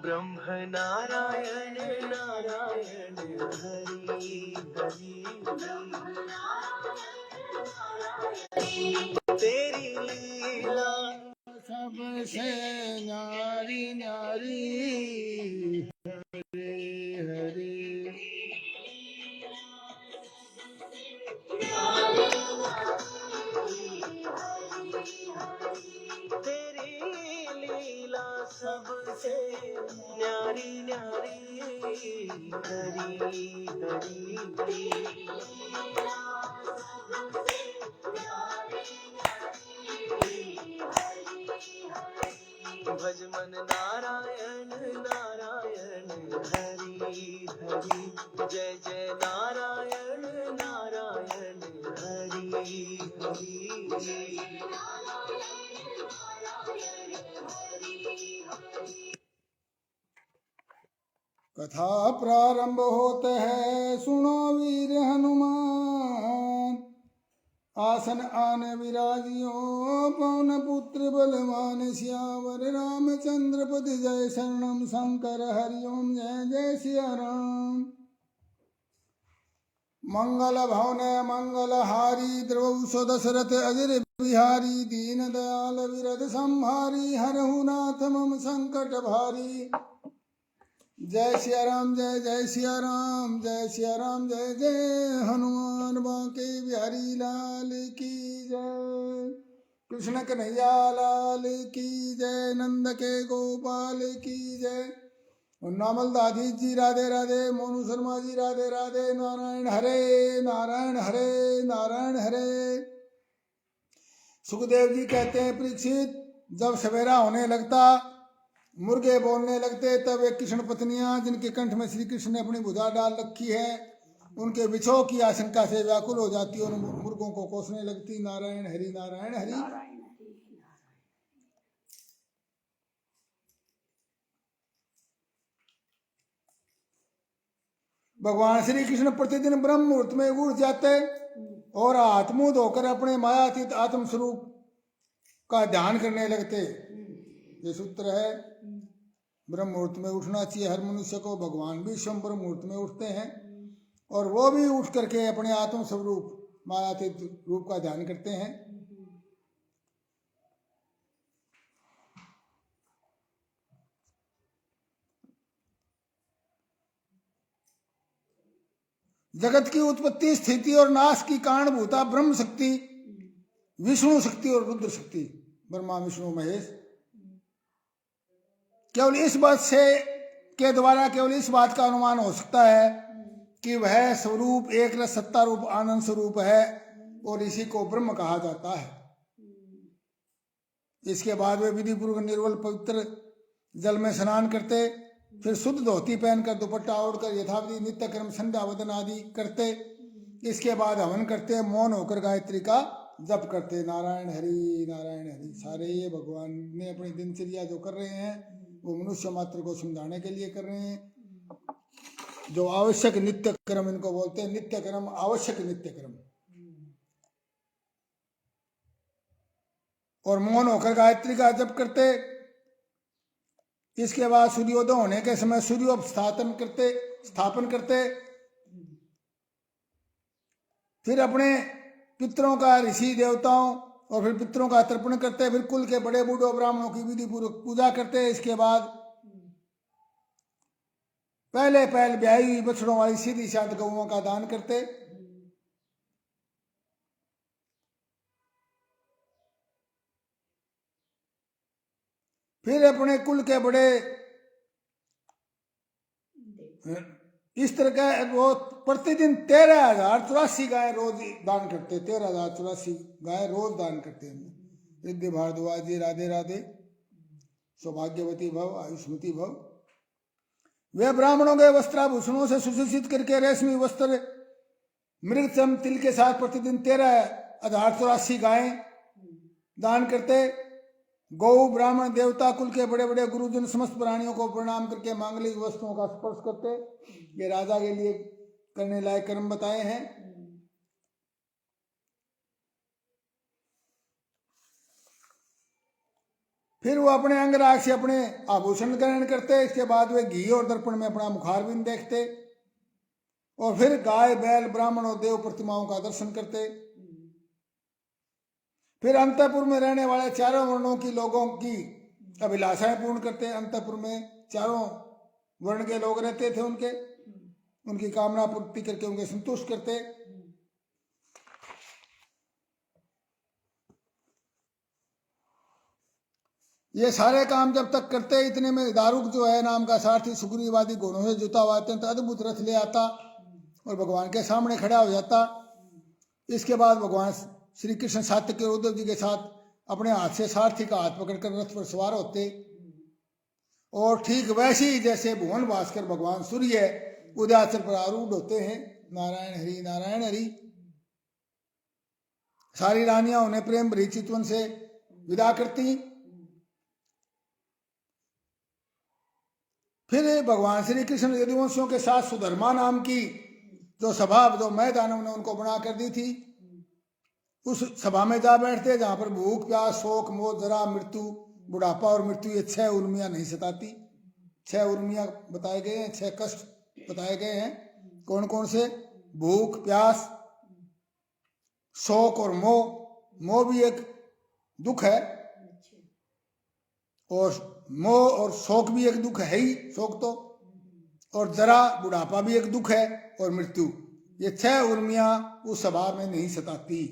ब्रह्म नारायण नारायण हरि हरि तेरी लीला सबसे न्यारी न्यारी हरे हरे तेरी लीला सबसे न्यारी न्यारी हरि हरि भज मन नारायण नारायण हरि हरि जय जय नारायण नारायण हरि हरि कथा प्रारंभ होते है सुनो वीर हनुमान आसन आन विराजियो पवन पुत्र बलवान सियावर रामचंद्र पति जय शरणम शंकर हरिओम जय जय सिया राम मंगल भवन मंगल हारी द्रवौ दशरथ अजर बिहारी दीन दयाल विरद संहारी हरहु नाथ मम संकट भारी जय सिया राम जय जय सिया राम जय सिया राम जय जय हनुमान बांके बिहारी लाल की जय कृष्ण कन्हैया लाल की जय नंद के गोपाल की जय नामल दादी जी राधे राधे मोनू शर्मा जी राधे राधे नारायण हरे नारायण हरे नारायण हरे। सुखदेव जी कहते हैं परीक्षित जब सवेरा होने लगता मुर्गे बोलने लगते तब एक कृष्ण पत्नियां जिनके कंठ में श्री कृष्ण ने अपनी भुजा डाल रखी है उनके विछोह की आशंका से व्याकुल हो जाती और मुर्गों को कोसने लगती नारायण हरि नारायण हरि। भगवान श्री कृष्ण प्रतिदिन ब्रह्म मुहूर्त में उठ जाते और हाथ मुंह धोकर अपने मायातीत आत्म स्वरूप का ध्यान करने लगते। ये सूत्र है ब्रह्म मुहूर्त में उठना चाहिए हर मनुष्य को। भगवान भी स्वयं ब्रह्म मुहूर्त में उठते हैं और वो भी उठ करके अपने आत्म स्वरूप मायातीत रूप का ध्यान करते हैं। जगत की उत्पत्ति स्थिति और नाश की कारणभूता ब्रह्म शक्ति विष्णु शक्ति और रुद्र शक्ति ब्रह्मा विष्णु महेश केवल इस बात से के द्वारा केवल इस बात का अनुमान हो सकता है कि वह स्वरूप एक रस सत्ता रूप आनंद स्वरूप है और इसी को ब्रह्म कहा जाता है। इसके बाद वे विधि पूर्वक निर्मल पवित्र जल में स्नान करते फिर शुद्ध धोती पहनकर दुपट्टा ओढ़कर यथाविधि नित्य कर्म संध्या वदन आदि करते। इसके बाद हवन करते मौन होकर गायत्री का जप करते नारायण हरि। सारे ये भगवान ने अपनी दिनचर्या जो कर रहे हैं वो मनुष्य मात्र को समझाने के लिए कर रहे हैं। जो आवश्यक नित्य कर्म इनको बोलते हैं नित्य कर्म आवश्यक नित्य कर्म। और मौन होकर गायत्री का जप करते। इसके बाद सूर्योदय होने के समय स्थापन करते फिर अपने पितरों का ऋषि देवताओं और फिर पितरों का तर्पण करते फिर कुल के बड़े बूढ़ों ब्राह्मणों की विधि पूर्वक पूजा करते। इसके बाद पहले ब्याही हुई बछड़ों वाली सीधी साध गौओं का दान करते। फिर अपने कुल के बड़े इस तरह का वो प्रतिदिन 13,084 गाय रोज दान करते। 13,084 गाय रोज दान करते हैं। रिद्धि भारद्वाज जी राधे राधे सौभाग्यवती भव आयुष्मती भव। वे ब्राह्मणों के वस्त्राभूषणों से सुशोषित करके रेशमी वस्त्र मृगचम तिल के साथ प्रतिदिन 13,084 गायें दान करते। गौ ब्राह्मण देवता कुल के बड़े बड़े गुरुजन समस्त प्राणियों को प्रणाम करके मांगलिक वस्तुओं का स्पर्श करते। ये राजा के लिए करने लायक कर्म बताए हैं। फिर वो अपने अंगराग से अपने आभूषण ग्रहण करते। इसके बाद वे घी और दर्पण में अपना मुखारबिंद देखते और फिर गाय बैल ब्राह्मण और देव प्रतिमाओं का दर्शन करते। फिर अंतःपुर में रहने वाले चारों वर्णों की लोगों की अभिलाषाएं पूर्ण करते। अंतःपुर में चारों वर्ण के लोग रहते थे, उनकी कामना पूर्ति करके उनके संतुष्ट करते। ये सारे काम जब तक करते, इतने में दारुक जो है नाम का सारथी सुग्रीवादी घोड़ों से जुता हुआ अत्यंत अद्भुत रथ ले आता और भगवान के सामने खड़ा हो जाता। इसके बाद भगवान श्री कृष्ण सात्विक उद्धव जी के साथ अपने हाथ से सारथी का हाथ पकड़कर रथ पर सवार होते और ठीक वैसे ही जैसे भुवन भास्कर भगवान सूर्य उदयाचल पर आरूढ़ होते हैं। नारायण हरि नारायण हरि। सारी रानियां उन्हें प्रेम भरी चितवन से विदा करती। फिर भगवान श्री कृष्ण यदुवंशियों के साथ सुधर्मा नाम की जो सभा जो मैदानों ने उनको बना कर दी थी, उस सभा में जा बैठते जहां पर भूख प्यास शोक मोह जरा मृत्यु बुढ़ापा और मृत्यु ये 6 उर्मियां नहीं सताती। 6 उर्मियां बताए गए हैं, 6 कष्ट बताए गए हैं। कौन कौन से? भूख प्यास शोक और मोह। मोह भी एक दुख है और मोह और शोक भी एक दुख है ही, शोक तो। और जरा बुढ़ापा भी एक दुख है और मृत्यु। ये 6 उर्मियां उस सभा में नहीं सताती।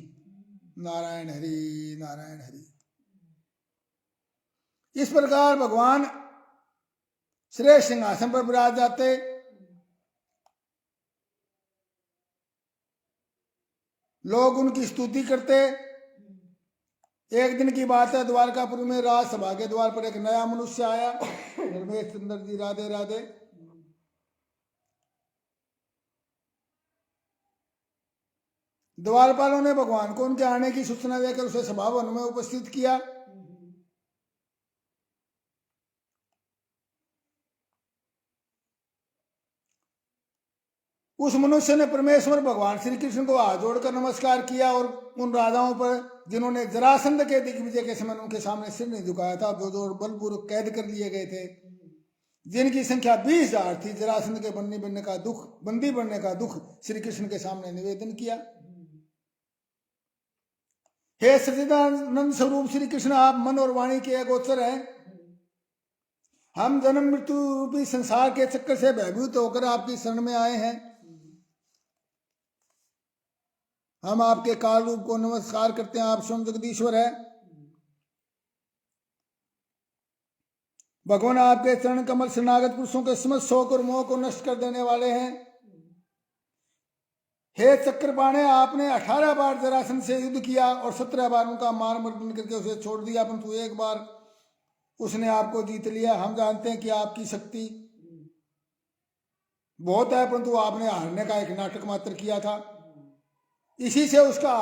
नारायण हरि नारायण हरि। इस प्रकार भगवान श्रेष्ठ सिंहासन पर विराज जाते। लोग उनकी स्तुति करते। एक दिन की बात है, द्वारकापुर में राजसभा के द्वार पर एक नया मनुष्य आया। धर्मेश चंद्र जी राधे राधे। द्वारपालों ने भगवान को उनके आने की सूचना देकर उसे सभा भवन में उपस्थित किया। उस मनुष्य ने परमेश्वर भगवान श्री कृष्ण को हाथ जोड़कर नमस्कार किया और उन राजाओं पर जिन्होंने जरासंध के दिग्विजय के समय उनके सामने सिर नहीं झुकाया था, जो बलपूर्वक कैद कर लिए गए थे, जिनकी संख्या 20,000 थी, जरासंध के बंदी बनने का दुख श्री कृष्ण के सामने निवेदन किया। हे सच्चिदानंद स्वरूप श्री कृष्ण, आप मन और वाणी के अगोचर हैं। हम जन्म मृत्यु रूपी संसार के चक्कर से भयभीत होकर आपकी शरण में आए हैं। हम आपके काल रूप को नमस्कार करते हैं। आप स्वयं जगदीश्वर है। भगवान आपके चरण कमल शरणागत पुरुषों के समस्त शोक और मोह को नष्ट कर देने वाले हैं। हे चक्रपाणे, आपने 18 बार जरासंध से युद्ध किया और 17 बार उनका मार मर्दन करके उसे छोड़ दिया, परंतु एक बार उसने आपको जीत लिया। हम जानते हैं कि आपकी शक्ति बहुत है, परंतु आपने हारने का एक नाटक मात्र किया था। इसी से उसका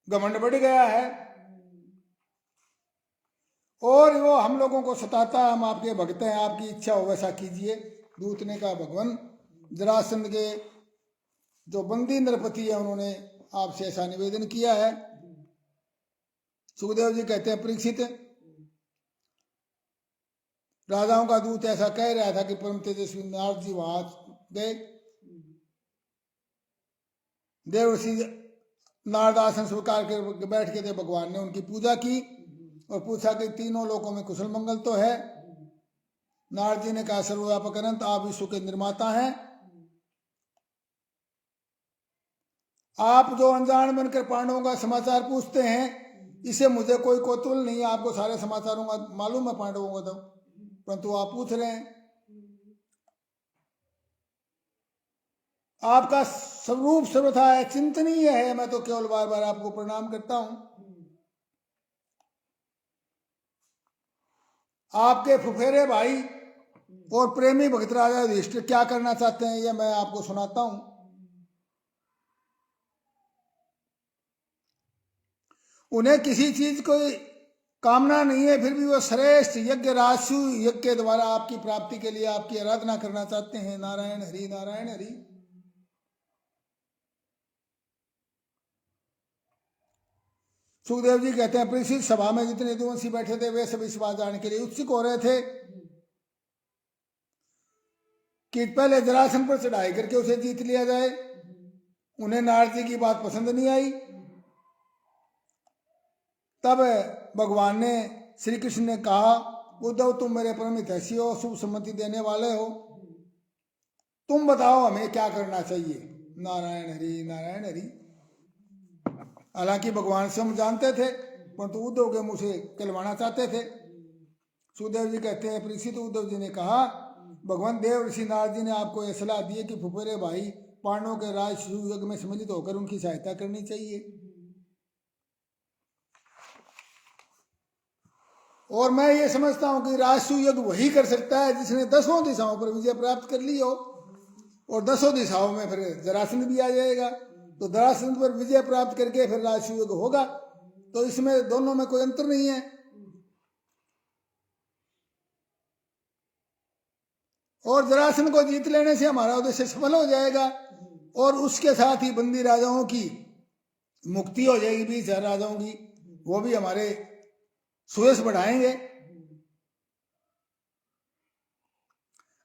घमंड बढ़ गया है और वो हम लोगों को सताता है। हम आपके भक्त हैं, आपकी इच्छा हो वैसा कीजिए। दूत ने कहा, भगवान जरासंध के जो बंदी नरपति है उन्होंने आपसे ऐसा निवेदन किया है। सुखदेव जी कहते हैं, परीक्षित, राजाओं का दूत ऐसा कह रहा था कि परम तेजस्वी नारद जी वहां गए। देवर्षि नारद आसन स्वीकार कर बैठ के थे। भगवान ने उनकी पूजा की और पूछा कि तीनों लोकों में कुशल मंगल तो है। नारद जी ने कहा, सर्वव्यापक अनंत, आप विश्व के निर्माता हैं। आप जो अनजान बनकर पांडवों का समाचार पूछते हैं, इसे मुझे कोई कौतूहल नहीं है। आपको सारे समाचारों का मालूम है पांडवों का, तो परंतु आप पूछ रहे हैं। आपका स्वरूप सर्वथा है, चिंतनीय है। मैं तो केवल बार बार आपको प्रणाम करता हूं। आपके फुफेरे भाई और प्रेमी भक्त राजा युधिष्ठिर क्या करना चाहते हैं, यह मैं आपको सुनाता हूं। उन्हें किसी चीज को कामना नहीं है, फिर भी वो श्रेष्ठ यज्ञ राशि यज्ञ के द्वारा आपकी प्राप्ति के लिए आपकी आराधना करना चाहते हैं। नारायण हरि नारायण हरि। सुखदेव जी कहते हैं परीक्षित सभा में जितने यदुवंशी बैठे थे वे सब इस बात जानने के लिए उत्सुक हो रहे थे कि पहले जरासंध पर चढ़ाई करके उसे जीत लिया जाए। उन्हें नारद जी की बात पसंद नहीं आई। तब भगवान ने श्री कृष्ण ने कहा, उद्धव तुम मेरे परम हितैषी हो, शुभ सम्मति देने वाले हो, तुम बताओ हमें क्या करना चाहिए। नारायण हरि नारायण हरि। हालांकि भगवान स्वयं जानते थे, परंतु उद्धव के मुंह से कहलवाना चाहते थे। सुखदेव जी कहते हैं परीक्षित, उद्धव जी ने कहा, भगवान देव ऋषि नारद जी ने आपको यह सलाह दी है कि फुफेरे भाई पांडवों के राजसूय युग में सम्मिलित होकर उनकी सहायता करनी चाहिए। और मैं ये समझता हूं कि राजसूय युग वही कर सकता है जिसने 10 दिशाओं पर विजय प्राप्त कर ली हो, और 10 दिशाओं में फिर जरासंध भी आ जाएगा। तो जरासंध पर विजय प्राप्त करके फिर राजसूय युग होगा। तो इसमें दोनों में कोई अंतर नहीं है। और जरासंध को जीत लेने से हमारा उद्देश्य सफल हो जाएगा, और उसके साथ ही बंदी राजाओं की मुक्ति हो जाएगी। 20,000 राजाओं की, वो भी हमारे सुयश बढ़ाएंगे।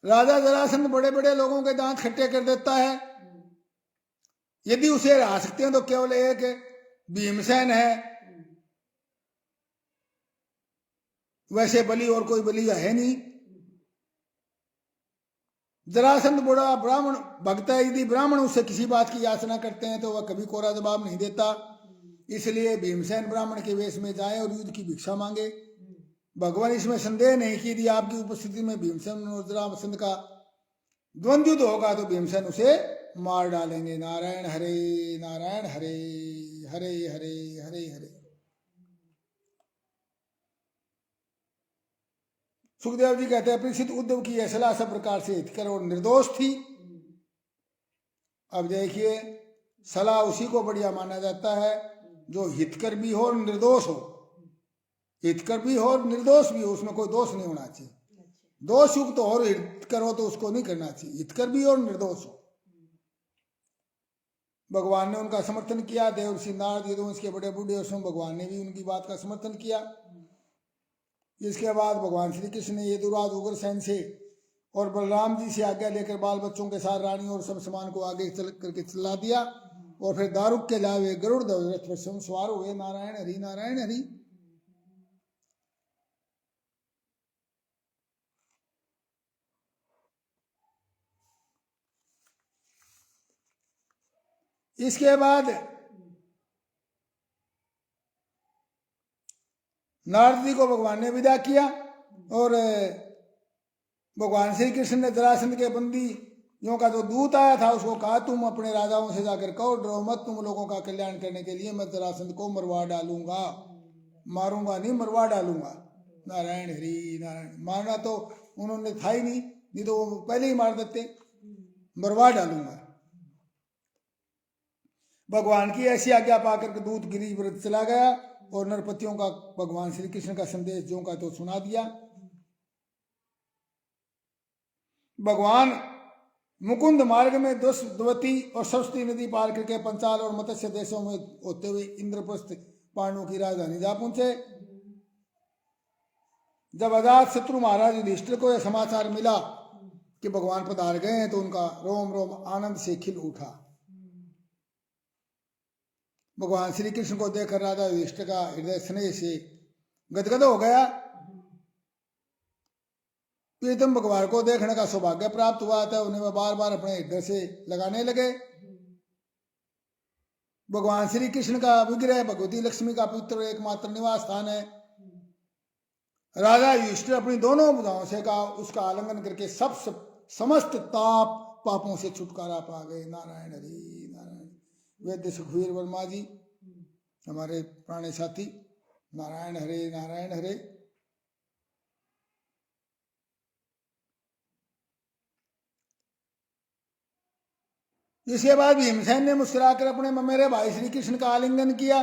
राजा जरासंध बड़े बड़े लोगों के दांत खट्टे कर देता है। यदि उसे हरा सकते हैं तो केवल एक भीमसेन है, वैसे बलि और कोई बलि है नहीं। जरासंध बड़ा ब्राह्मण भक्त है। यदि ब्राह्मण उससे किसी बात की याचना करते हैं तो वह कभी कोरा जवाब नहीं देता। इसलिए भीमसेन ब्राह्मण के वेश में जाए और युद्ध की भिक्षा मांगे। भगवान इसमें संदेह नहीं कि यदि आपकी उपस्थिति में भीमसेन और जरासंध का द्वंद्व युद्ध होगा तो भीमसेन उसे मार डालेंगे। नारायण हरे नारायण हरे हरे हरे हरे हरे। सुखदेव जी कहते हैं परीक्षित, उद्धव की यह सलाह सब प्रकार से हितकर और निर्दोष थी। अब देखिए, सलाह उसी को बढ़िया माना जाता है जो हितकर भी हो और निर्दोष हो। हितकर भी हो और निर्दोष भी हो, उसमें कोई दोष नहीं होना चाहिए। दोष युक्त हो और हितकर हो तो उसको नहीं करना चाहिए। हितकर भी हो और निर्दोष हो। भगवान ने उनका समर्थन किया। देवर्षि नारद यदुवंश के बड़े बूढ़े और स्वयं भगवान ने भी उनकी बात का समर्थन किया। इसके बाद भगवान श्री कृष्ण ने यदुराज उग्रसेन से और बलराम जी से आज्ञा लेकर बाल बच्चों के साथ रानी और सब सामान को आगे चल करके चला दिया, और फिर दारुक के लावे गरुड़ ध्वज रथ पर स्वयं सवार हुए। नारायण हरि नारायण हरि। इसके बाद नारद जी को भगवान ने विदा किया, और भगवान श्री कृष्ण ने जरासंध के बंदियों का जो दूत आया था उसको कहा, तुम अपने राजाओं से जाकर कहो, डरो मत, तुम लोगों का कल्याण करने के लिए मैं जरासंध को मरवा डालूंगा। मारूंगा नहीं, मरवा डालूंगा। नारायण हरि नारायण। मारना तो उन्होंने था ही नहीं तो वो पहले ही मार देते। मरवा डालूंगा। भगवान की ऐसी आज्ञा पाकर दूत गिरी व्रत चला गया, और नरपतियों का भगवान श्री कृष्ण का संदेश जो का तो सुना दिया। भगवान मुकुंद मार्ग में द्वती और सरस्वती नदी पार करके पंचाल और मत्स्य देशों में होते हुए इंद्रप्रस्थ पांडवों की राजधानी जा पहुंचे। जब अजात शत्रु महाराज युधिष्ठिर को यह समाचार मिला कि भगवान पधार गए हैं तो उनका रोम रोम आनंद से खिल उठा। भगवान श्री कृष्ण को देखकर राजा युधिष्ठिर का हृदय स्नेह से गदगद हो गया। प्रीतम भगवान को देखने का सौभाग्य प्राप्त हुआ था। उन्हें वह बार बार अपने हृदय से लगाने लगे। भगवान श्री कृष्ण का विग्रह भगवती लक्ष्मी का पवित्र एकमात्र निवास स्थान है। राजा युधिष्ठिर अपनी दोनों भुजाओं से का उसका आलिंगन करके समस्त ताप पापों से छुटकारा पा गए। नारायण हरि नारायण। वैद्य सुखवीर वर्मा जी हमारे पुराने साथी। नारायण हरे नारायण हरे। इसके बाद भीमसेन ने मुस्कुराकर अपने ममेरे भाई श्री कृष्ण का आलिंगन किया।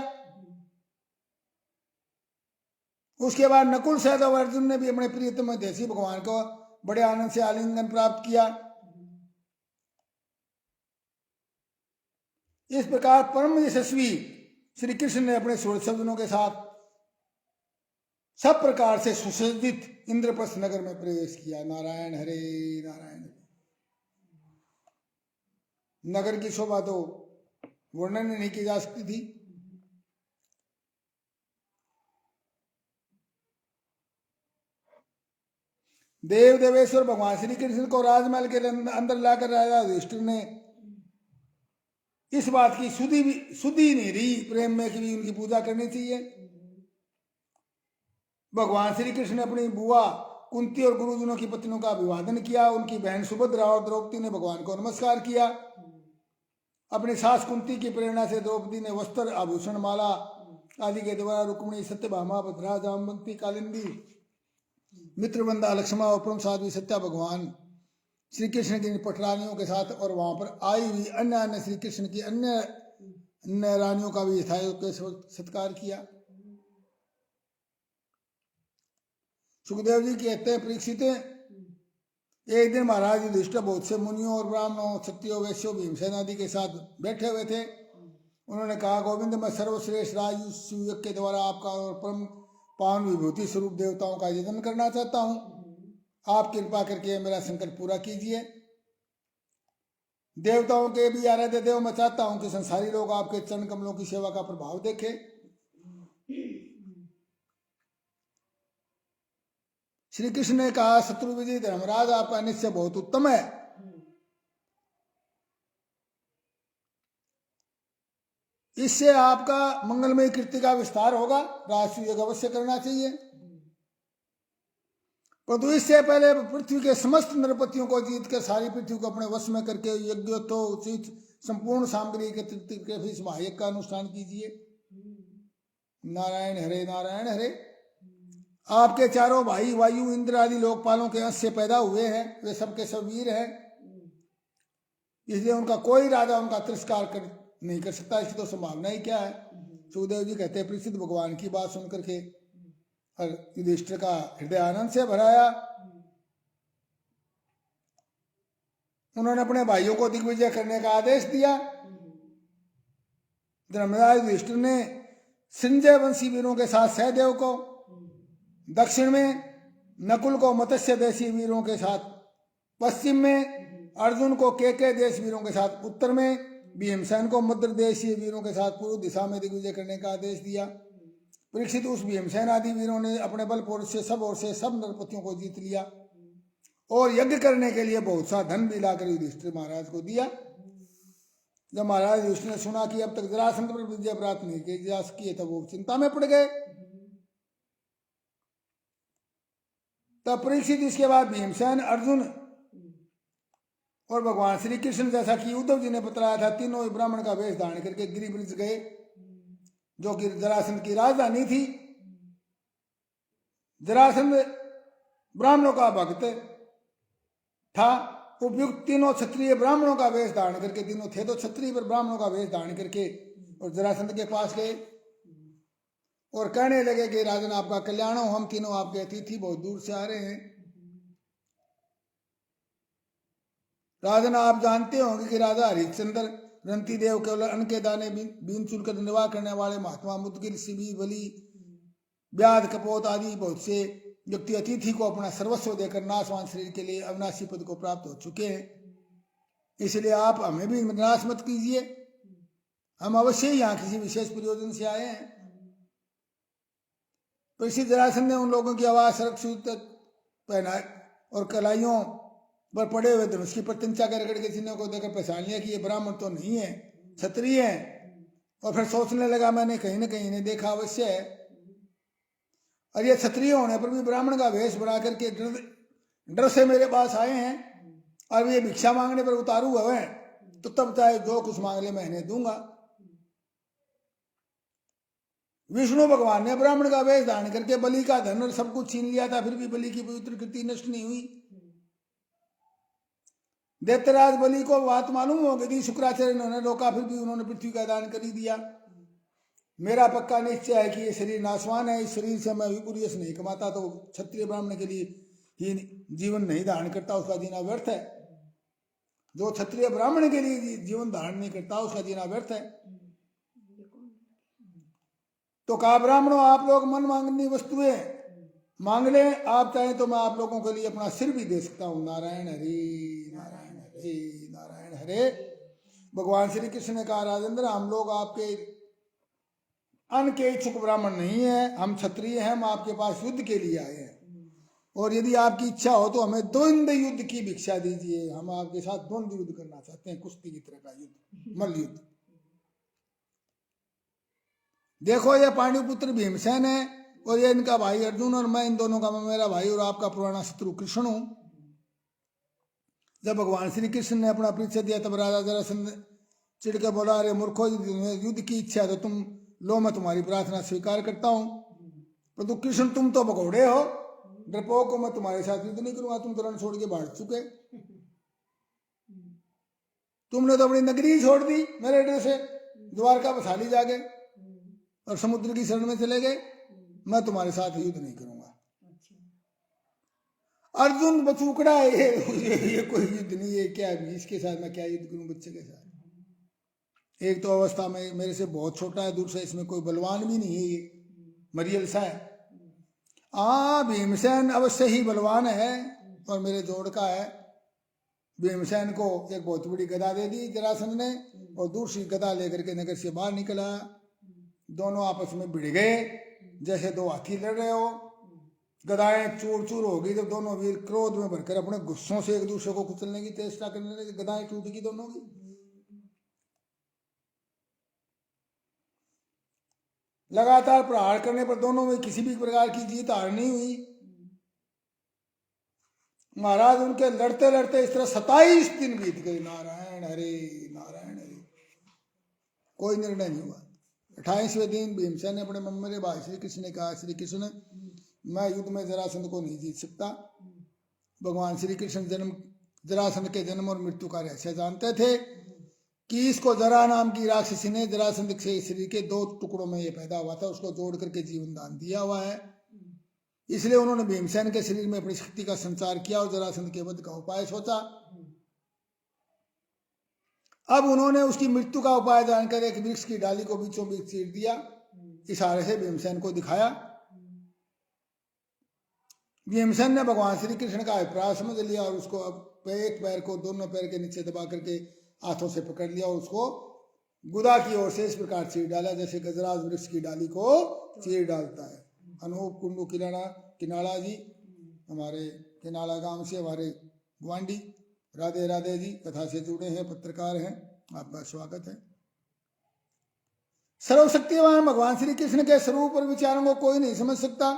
उसके बाद नकुल सहदेव अर्जुन ने भी अपने प्रियतम देसी भगवान को बड़े आनंद से आलिंगन प्राप्त किया। इस प्रकार परम यशस्वी श्री कृष्ण ने अपने सुरसज्जनों के साथ सब प्रकार से सुसज्जित इंद्रप्रस्थ नगर में प्रवेश किया। नारायण हरे नारायण। नगर की शोभा तो वर्णन नहीं की जा सकती थी। देव देवेश्वर भगवान श्री कृष्ण को राजमहल के अंदर लाकर राजा युधिष्ठिर ने इस बात की सुधी नहीं रही प्रेम में कि भी उनकी पूजा करनी चाहिए। भगवान श्री कृष्ण ने अपनी बुआ कुंती और गुरुजनों की पत्नियों का अभिवादन किया। उनकी बहन सुभद्रा और द्रौपदी ने भगवान को नमस्कार किया। अपनी सास कुंती की प्रेरणा से द्रौपदी ने वस्त्र आभूषण माला आदि के द्वारा रुक्मिणी सत्यभामा भद्रा जामवंती कालिंदी मित्रवंदा लक्ष्मण और परम साध्वी सत्या भगवान श्री कृष्ण की पटरानियों के साथ और वहां पर आई हुई अन्य श्री कृष्ण की अन्य रानियों का भी यथायोग्य सत्कार किया। सुखदेव जी कहते हैं, परीक्षित एक दिन महाराज युधिष्ठिर बहुत से मुनियों और ब्राह्मणों क्षत्रियों वैश्यों भीमसेन आदि के साथ बैठे हुए थे। उन्होंने कहा, गोविंद मैं सर्वश्रेष्ठ राजसूय के द्वारा आपका और परम पावन विभूति स्वरूप देवताओं का यजन करना चाहता हूँ। आप कृपा करके मेरा संकल्प पूरा कीजिए। देवताओं के भी आराध्य देव मैं चाहता हूँ कि संसारी लोग आपके चरण कमलों की सेवा का प्रभाव देखें। श्री कृष्ण ने कहा, शत्रु विजय धर्मराज आपका निश्चय बहुत उत्तम है। इससे आपका मंगलमय कीर्ति का विस्तार होगा। राजसूय अवश्य करना चाहिए, परंतु इससे पहले पृथ्वी के समस्त नरपतियों को जीतकर सारी पृथ्वी को अपने वश में करके यज्ञोत्सव उचित संपूर्ण सामग्री एकत्रित करके इस महायज्ञ का अनुष्ठान कीजिए। नारायण हरे नारायण हरे। आपके चारों भाई वायु इंद्र आदि लोकपालों के अंश से पैदा हुए हैं। वे सबके सब वीर हैं, इसलिए उनका कोई राजा उनका तिरस्कार नहीं कर सकता। इसकी तो संभावना ही क्या है। सुखदेव जी कहते हैं, प्रसिद्ध भगवान की बात सुनकर के और युधिष्ठिर का हृदय आनंद से भराया। उन्होंने अपने भाइयों को दिग्विजय करने का आदेश दिया। धर्मराज युधिष्ठिर ने संजय वंशी वीरों के साथ सहदेव को, दक्षिण में नकुल को मत्स्य देशी वीरों के साथ, पश्चिम में अर्जुन को केके देश वीरों के साथ, उत्तर में भीमसेन को मध्य देशीय वीरों के साथ पूर्व दिशा में दिग्विजय करने का आदेश दिया। परीक्षित उस भीमसेन आदि वीरों ने अपने बल पूर्व से सब ओर से सब नरपतियों को जीत लिया और यज्ञ करने के लिए बहुत सा धन भी लाकर युधिष्ठिर महाराज को दिया। जब महाराज युधिष्ठिर ने सुना कि अब तक जरासंध पर विजय प्राप्त नहीं की जा सकी है, तब वो चिंता में पड़ गए। तब परीक्षित इसके बाद भीमसेन, अर्जुन और भगवान श्री कृष्ण, जैसा कि उद्धव जी ने बतलाया था, तीनों ब्राह्मण का वेश धारण करके गिरिब्रज गए, जो कि जरासंध की राजधानी थी। जरासंध ब्राह्मणों का भक्त था। उपयुक्त तीनों क्षत्रिय ब्राह्मणों का वेश धारण करके, तीनों थे तो क्षत्रिय पर ब्राह्मणों का वेश धारण करके और जरासंध के पास गए और कहने लगे कि राजन आपका कल्याण हो, हम तीनों आपके अतिथि बहुत दूर से आ रहे हैं। राजन आप जानते होंगे कि राजा हरिश्चंद्र, रंती देव, केवल अन्न के दाने बीन चुन कर निर्वाह करने वाले महात्मा मुदगिर, शिवी, बलि, व्याध, कपोत आदि बहुत से व्यक्ति अतिथि को अपना सर्वस्व देकर नाशवान शरीर के लिए अविनाशी पद को प्राप्त हो चुके हैं। इसलिए आप हमें भी निराश मत कीजिए, हम अवश्य ही यहाँ किसी विशेष प्रयोजन से आए हैं। तो इसी जरासंध ने उन लोगों की आवाज सड़क सूत तक पहना और कलाइयों पर पड़े हुए धनुष की प्रत्यंचा के रगड़ के चिन्हों को देखकर पहचान लिया कि ये ब्राह्मण तो नहीं है, क्षत्रिय है। और फिर सोचने लगा, मैंने कहीं ना कहीं इन्हें देखा अवश्य है, और ये क्षत्रिय होने पर भी ब्राह्मण का वेश बना करके डर से मेरे पास आए हैं, और ये भिक्षा मांगने पर उतारू हुए हैं, तो तब चाहे जो कुछ मांग ले मैं इन्हें दूंगा। विष्णु भगवान ने ब्राह्मण का वेश धारण करके बलि का धन और सब कुछ छीन लिया था, फिर भी बलि की पवित्र कृति नष्ट नहीं हुई। दैत्यराज बलि को बात मालूम हो गई, शुक्राचार्य ने रोका, फिर भी उन्होंने पृथ्वी का दान कर ही दिया। मेरा पक्का निश्चय है कि ये शरीर नाशवान है, इस शरीर से मैं विपुल यश नहीं कमाता तो क्षत्रिय ब्राह्मण के लिए ही जीवन नहीं धारण करता, उसका जीना व्यर्थ है। जो क्षत्रिय ब्राह्मण के लिए जीवन धारण नहीं करता उसका जीना व्यर्थ है। तो कहा ब्राह्मणों आप लोग मन मांगनी वस्तुएं मांग ले, आप चाहें तो मैं आप लोगों के लिए अपना सिर भी दे सकता हूँ। नारायण हरि नारायण हरि नारायण हरे। भगवान श्री कृष्ण ने कहा राजेंद्र हम लोग आपके अन्न के इच्छुक ब्राह्मण नहीं है, हम क्षत्रिय हैं, हम आपके पास युद्ध के लिए आए हैं और यदि आपकी इच्छा हो तो हमें द्वंद्व युद्ध की भिक्षा दीजिए, हम आपके साथ द्वंद्व युद्ध करना चाहते हैं, कुश्ती की तरह का युद्ध, मल्ल युद्ध। देखो ये पांडुपुत्र भीमसेन है और ये इनका भाई अर्जुन और मैं इन दोनों का, मेरा भाई और आपका पुराना शत्रु कृष्ण हूं। जब भगवान श्री कृष्ण ने अपना परिचय दिया तब राजा जरासंध चिढ़ के बोला अरे मूर्खो युद्ध की इच्छा तो तुम लो, मैं तुम्हारी प्रार्थना स्वीकार करता हूं, परंतु कृष्ण तुम तो भगोड़े हो, डरपोक को मैं तुम्हारे साथ युद्ध नहीं करूंगा, तुम तो रण छोड़ के भाग चुके, तुमने तो अपनी नगरी छोड़ दी मेरे डर से, द्वारका बसा ली जाके और समुद्र की शरण में चले गए, मैं तुम्हारे साथ युद्ध नहीं करूंगा। अर्जुन बचूकड़ा है ये कोई युद्ध नहीं है, क्या इसके साथ मैं क्या युद्ध करूं बच्चे के साथ, एक तो अवस्था में मेरे से बहुत छोटा है, दूसरा इसमें कोई बलवान भी नहीं है, ये मरियल सा है। भीमसेन अवश्य ही बलवान है और मेरे जोड़ का है। भीमसेन को एक बहुत बड़ी गदा दे दी जरासंध ने और दूसरी गदा लेकर के नगर से बाहर निकला। दोनों आपस में भिड़ गए जैसे दो हाथी लड़ रहे हो, गदाएं चूर चूर हो गई। जब दोनों वीर क्रोध में भरकर अपने गुस्सों से एक दूसरे को कुचलने की चेष्टा करने लगे, गदाएं टूट गई दोनों की। लगातार प्रहार करने पर दोनों में किसी भी प्रकार की जीत हार नहीं हुई। महाराज उनके लड़ते लड़ते इस तरह 27 दिन बीत गए। नारायण हरे नारायण हरे, कोई निर्णय नहीं हुआ। 28वें दिन भीमसेन ने अपने मेरे भाई श्री कृष्ण ने कहा श्री कृष्ण मैं युद्ध में जरासंध को नहीं जीत सकता। भगवान श्री कृष्ण जरासंध के जन्म और मृत्यु का रहस्य जानते थे कि इसको जरा नाम की राक्षसी ने जरासंध के शरीर के 2 टुकड़ों में ये पैदा हुआ था, उसको जोड़ करके जीवन दान दिया हुआ है। इसलिए उन्होंने भीमसेन के शरीर में अपनी शक्ति का संचार किया और जरासंध के वध का उपाय सोचा। अब उन्होंने उसकी मृत्यु का उपाय जानकर एक वृक्ष की डाली को बीचों बीच चीर दिया, इशारे से भीमसेन को दिखाया। भीमसेन ने भगवान श्री कृष्ण का अभिप्राय समझ लिया और उसको अब एक पैर को दोनों पैर के नीचे दबा करके हाथों से पकड़ लिया और उसको गुदा की ओर से इस प्रकार चीर डाला जैसे गजराज वृक्ष की डाली को चीर डालता है। अनूप कुंडू किनाड़ा जी हमारे किनाड़ा गांव से, हमारे गुआंडी, राधे राधे जी कथा से जुड़े हैं, पत्रकार हैं, आपका स्वागत है। सर्वशक्तिवान भगवान श्री कृष्ण के स्वरूप और विचारों को कोई नहीं समझ सकता।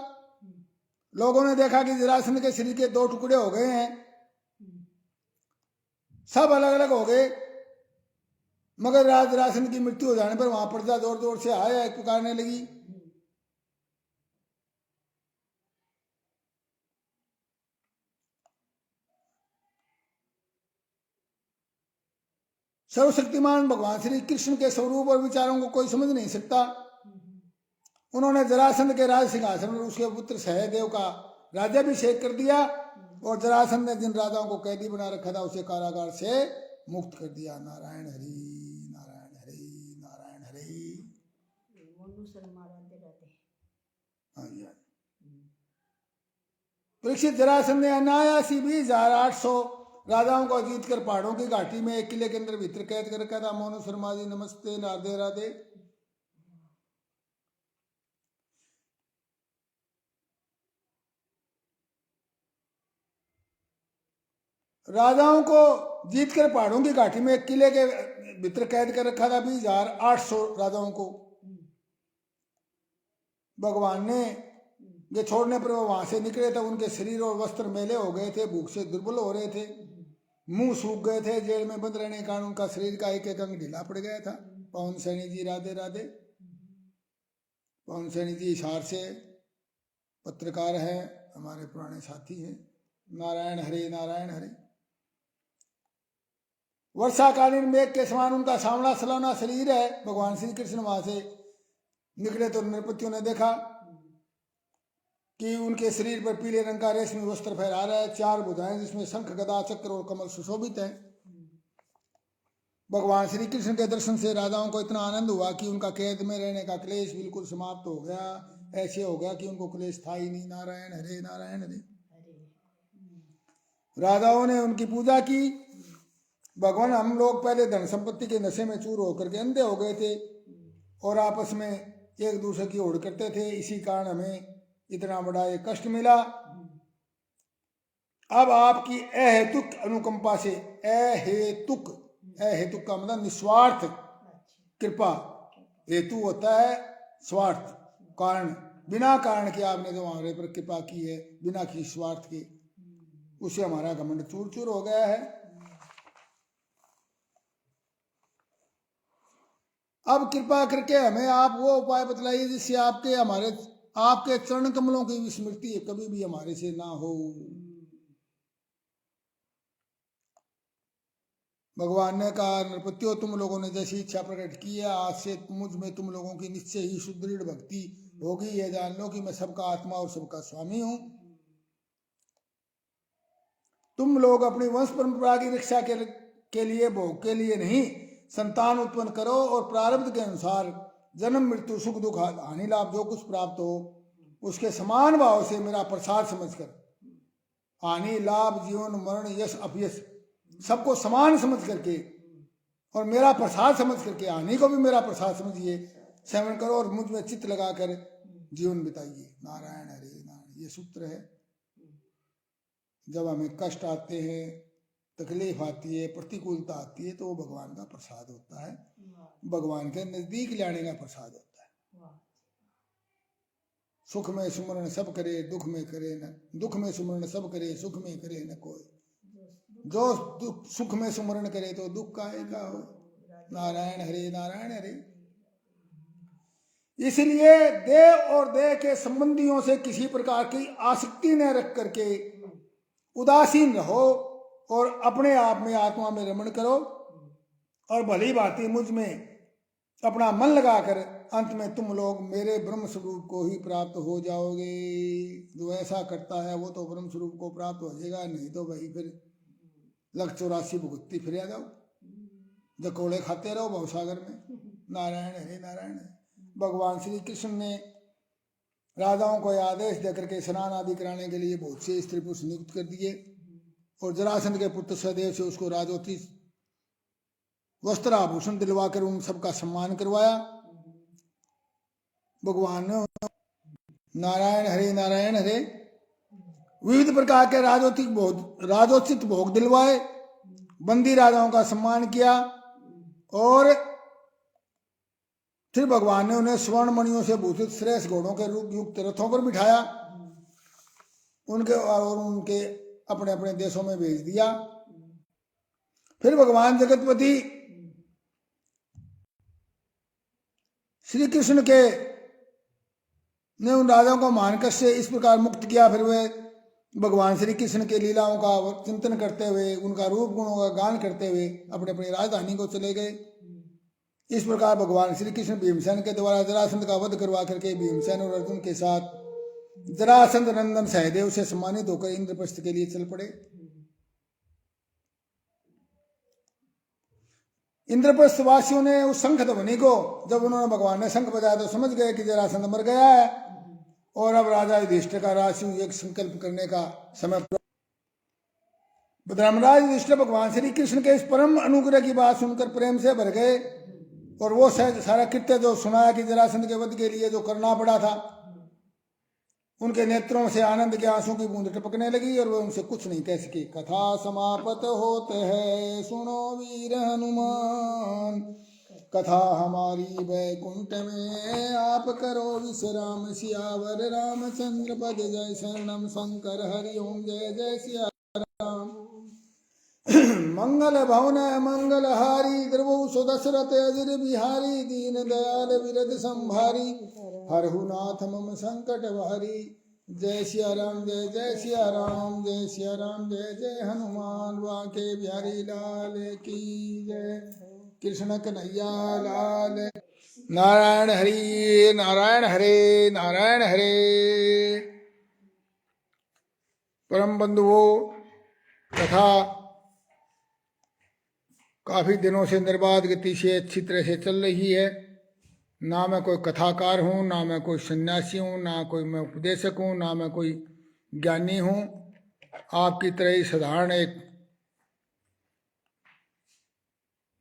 लोगों ने देखा कि जरासंध के शरीर के 2 टुकड़े हो गए हैं, सब अलग अलग हो गए, मगर जरासंध की मृत्यु हो जाने पर वहां प्रजा जोर जोर से आया पुकारने लगी। सर्वशक्तिमान भगवान श्री कृष्ण के स्वरूप और विचारों को कोई समझ नहीं सकता। उन्होंने जरासंध के राज सिंहासन में उसके पुत्र सहदेव का राज्याभिषेक कर दिया और जरासंध ने जिन राजाओं को कैदी बना रखा था उसे कारागार से मुक्त कर दिया। नारायण हरि नारायण हरि नारायण हरि। परीक्षित जरासंध ने अनायासी 20,800 राजाओं को जीतकर पहाड़ों की घाटी में एक किले के अंदर भीतर कैद कर रखा था। मोनू शर्मा जी नमस्ते, राधे राधे। राजाओं को जीतकर पहाड़ों की घाटी में एक किले के भीतर कैद कर रखा था 20,800 राजाओं को। भगवान ने ये छोड़ने पर वो वहां से निकले थे, उनके शरीर और वस्त्र मैले हो गए थे, भूख से दुर्बल हो रहे थे, मुंह सूख गए थे, जेल में बंद रहने के कारण उनका शरीर का एक एक अंग ढीला पड़ गया था। पवन सैनी जी राधे राधे। पवन सैनी जी हिसार से पत्रकार हैं, हमारे पुराने साथी हैं। नारायण हरे नारायण हरे। वर्षाकालीन मेघ के समान उनका सांवला सलौना शरीर है। भगवान श्री कृष्ण वहां से निकले तो नृपतियों ने देखा कि उनके शरीर पर पीले रंग का रेशमी वस्त्र फहरा रहा है, 4 भुजाएं जिसमें शंख गदा चक्र और कमल सुशोभित है। भगवान श्री कृष्ण के दर्शन से राजाओं को इतना आनंद हुआ कि उनका कैद में रहने का क्लेश बिल्कुल समाप्त हो गया। ऐसे हो गया कि उनको क्लेश था ही नहीं। नारायण हरे नारायण हरे। राजाओं ने उनकी पूजा की। भगवान, हम लोग पहले धन संपत्ति के नशे में चूर होकर के अंधे हो गए थे और आपस में एक दूसरे की होड़ करते थे, इसी कारण हमें इतना बड़ा ये कष्ट मिला। अब आपकी अहेतुक अनुकंपा से, अहेतुक का मतलब निस्वार्थ कृपा। हेतु होता है स्वार्थ, कारण। बिना कारण के आपने जो हमारे पर कृपा की है, बिना किसी स्वार्थ के, उससे हमारा घमंड चूर चूर हो गया है। अब कृपा करके हमें आप वो उपाय बतलाइए जिससे आपके चरण कमलों की स्मृति कभी भी हमारे से ना हो। भगवान ने कहा, नरपतियों, तुम लोगों ने जैसी इच्छा प्रकट की है, आज से मुझ में तुम लोगों की निश्चय ही सुदृढ़ भक्ति होगी। यह जान लो कि मैं सबका आत्मा और सबका स्वामी हूं। तुम लोग अपनी वंश परंपरा की रक्षा के लिए, भोग के लिए नहीं, संतान उत्पन्न करो और प्रारब्ध के अनुसार जन्म मृत्यु सुख दुख हानि लाभ जो कुछ प्राप्त हो उसके समान भाव से मेरा प्रसाद समझकर, हानि लाभ जीवन मरण यश अपयश सबको समान समझ करके और मेरा प्रसाद समझ करके, हानि को भी मेरा प्रसाद समझिए, सेवन करो और मुझ में चित्त लगाकर जीवन बिताइए। नारायण हरे नारायण, ये सूत्र है। जब हमें कष्ट आते हैं, तकलीफ आती है, प्रतिकूलता आती है, तो वो भगवान का प्रसाद होता है, भगवान के नजदीक लाने का प्रसाद होता है। सुख में सुमरण सब करे, दुख में करे न, दुख में सुमरण सब करे, सुख में करे न कोई। जो सुख में सुमरण करे तो दुख का हो। नारायण हरे नारायण हरे। इसलिए देह और देह के संबंधियों से किसी प्रकार की आसक्ति न रख करके उदासीन रहो और अपने आप में आत्मा में रमण करो और भली भांति मुझ में अपना मन लगाकर अंत में तुम लोग मेरे ब्रह्म स्वरूप को ही प्राप्त हो जाओगे। जो ऐसा करता है वो तो ब्रह्म स्वरूप को प्राप्त हो जाएगा, नहीं तो भाई फिर 184 भुगतती फिर आ जाओ, जकोड़े खाते रहो भवसागर में। नारायण हरे नारायण हरे। भगवान श्री कृष्ण ने राजाओं को आदेश देकर के स्नान आदि कराने के लिए बहुत से स्त्री पुरुष नियुक्त कर दिए और जरासंध के पुत्र सहदेव से उसको राजोचित वस्त्र आभूषण दिलवाकर उन सबका सम्मान करवाया। भगवान ने नारायण हरे नारायण हरे विविध प्रकार के राजोचित भोग दिलवाए, बंदी राजाओं का सम्मान किया और फिर भगवान ने उन्हें स्वर्ण मणियों से भूषित श्रेष्ठ घोड़ों के रूप युक्त रथों पर बिठाया, उनके अपने अपने देशों में भेज दिया। फिर भगवान जगतपति श्री कृष्ण ने उन राजाओं को मानकर से इस प्रकार मुक्त किया। फिर वे भगवान श्री कृष्ण के लीलाओं का चिंतन करते हुए, उनका रूप गुणों का गान करते हुए अपने अपनी राजधानी को चले गए। इस प्रकार भगवान श्री कृष्ण भीमसेन के द्वारा जरासंध का वध करवा करके भीमसेन और अर्जुन के साथ जरासंध नंदन सहदेव से सम्मानित होकर इंद्रप्रस्थ के लिए चल पड़े। इंद्रप्रस्थ वासियों ने उस शंख ध्वनि को, जब उन्होंने भगवान ने शंख बजाया तो समझ गए कि जरासंध मर गया है और अब राजा युधिष्ठिर का राशि एक संकल्प करने का समय। धर्मराज युधिष्ठिर भगवान श्री कृष्ण के इस परम अनुग्रह की बात सुनकर प्रेम से भर गए और वो सारा कृत्य जो सुनाया कि जरासंध के वध के लिए जो करना पड़ा था, उनके नेत्रों से आनंद के आंसू की बूंद टपकने लगी और वे उनसे कुछ नहीं कह सके। कथा समाप्त होते है सुनो वीर हनुमान, कथा हमारी वैकुंठ में आप करो विश्राम। सियावर रामचंद्र पद जय शरणम शंकर हरि ओम जय जय सिया राम। मंगल भवन मंगल हारी द्रवो सुदशरथ अजिर बिहारी, दीन दयाल विरद संभारी, हरहुनाथ मम संकट भारी। जय सिया राम जय जय सिया राम, जय सिया राम जय जय हनुमान। वाके बिहारी लाल की जय, कृष्ण कन्हैया लाल। नारायण हरि नारायण हरे नारायण हरे। परम बंधुओं तथा काफ़ी दिनों से निर्बाध गति से अच्छी तरह से चल रही है। ना मैं कोई कथाकार हूँ, ना मैं कोई सन्यासी हूँ, ना कोई मैं उपदेशक हूँ, ना मैं कोई ज्ञानी हूँ। आपकी तरह ही साधारण एक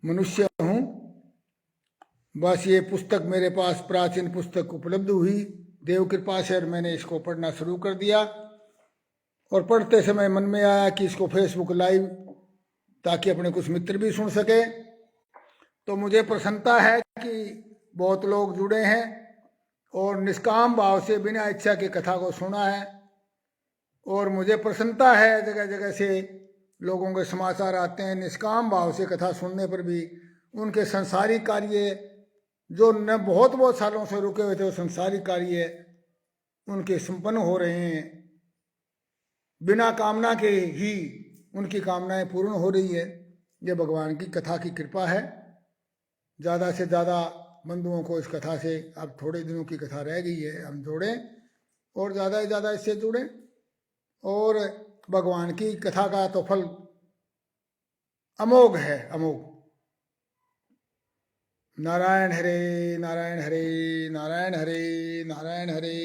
मनुष्य हूँ। बस ये पुस्तक मेरे पास प्राचीन पुस्तक उपलब्ध हुई देव कृपा से, और मैंने इसको पढ़ना शुरू कर दिया। और पढ़ते समय मन में आया कि इसको फेसबुक लाइव, ताकि अपने कुछ मित्र भी सुन सके। तो मुझे प्रसन्नता है कि बहुत लोग जुड़े हैं और निष्काम भाव से बिना इच्छा की कथा को सुना है। और मुझे प्रसन्नता है जगह जगह से लोगों के समाचार आते हैं निष्काम भाव से कथा सुनने पर भी उनके संसारिक कार्य जो न बहुत बहुत सालों से रुके हुए थे, वो संसारिक कार्य उनके संपन्न हो रहे हैं। बिना कामना के ही उनकी कामनाएं पूर्ण हो रही है। ये भगवान की कथा की कृपा है। ज़्यादा से ज़्यादा बंधुओं को इस कथा से, अब थोड़े दिनों की कथा रह गई है, हम जोड़ें और ज़्यादा से ज़्यादा इससे जुड़ें। और भगवान की कथा का तो फल अमोघ है, अमोघ। नारायण हरे नारायण हरे नारायण हरे नारायण हरे।